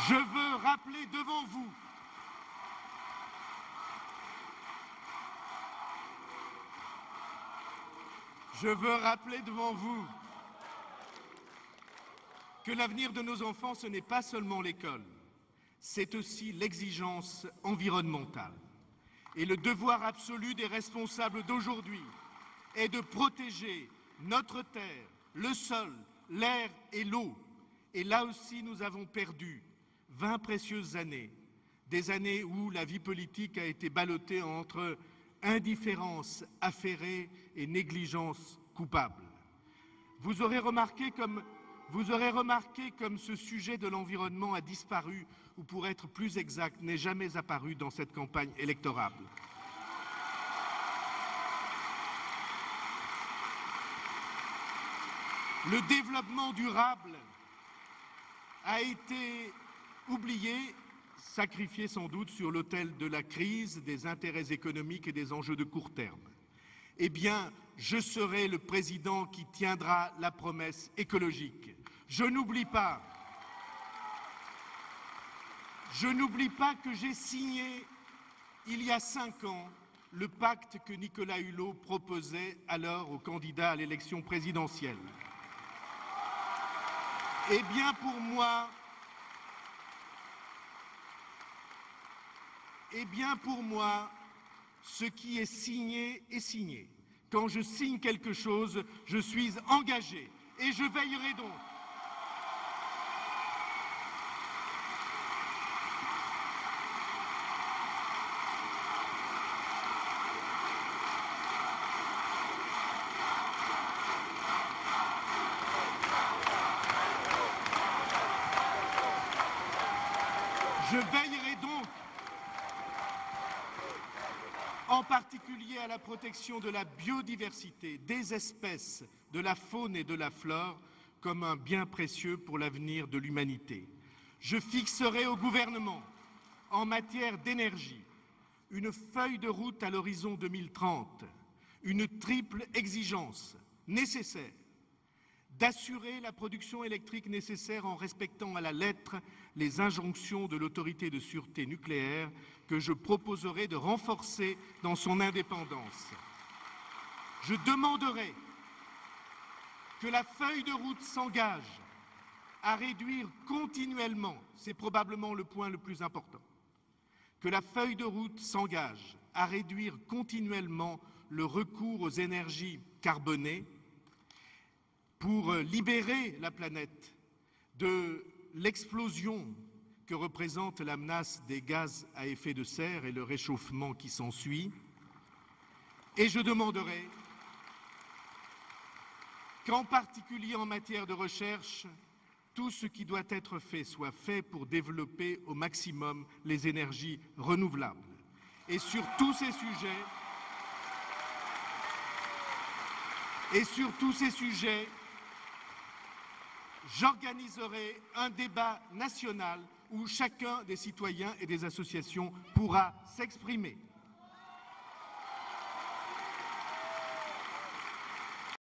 Je veux rappeler devant vous que l'avenir de nos enfants, ce n'est pas seulement l'école, c'est aussi l'exigence environnementale. Et le devoir absolu des responsables d'aujourd'hui est de protéger notre terre, le sol, l'air et l'eau. Et là aussi, nous avons perdu 20 précieuses années, des années où la vie politique a été ballottée entre indifférence affairée et négligence coupable. Vous aurez remarqué comme ce sujet de l'environnement a disparu, ou pour être plus exact, n'est jamais apparu dans cette campagne électorale. Le développement durable a été oublié, sacrifié sans doute sur l'autel de la crise, des intérêts économiques et des enjeux de court terme. Eh bien, je serai le président qui tiendra la promesse écologique. Je n'oublie pas que j'ai signé, il y a 5 ans, le pacte que Nicolas Hulot proposait alors aux candidats à l'élection présidentielle. Eh bien, pour moi, ce qui est signé est signé. Quand je signe quelque chose, je suis engagé et je veillerai donc. Je veillerai donc en particulier à la protection de la biodiversité, des espèces, de la faune et de la flore, comme un bien précieux pour l'avenir de l'humanité. Je fixerai au gouvernement, en matière d'énergie, une feuille de route à l'horizon 2030, une triple exigence nécessaire: d'assurer la production électrique nécessaire en respectant à la lettre les injonctions de l'autorité de sûreté nucléaire que je proposerai de renforcer dans son indépendance. Je demanderai que la feuille de route s'engage à réduire continuellement, c'est probablement le point le plus important, que la feuille de route s'engage à réduire continuellement le recours aux énergies carbonées pour libérer la planète de l'explosion que représente la menace des gaz à effet de serre et le réchauffement qui s'ensuit. Et je demanderai qu'en particulier en matière de recherche, tout ce qui doit être fait soit fait pour développer au maximum les énergies renouvelables. Et sur tous ces sujets, j'organiserai un débat national où chacun des citoyens et des associations pourra s'exprimer.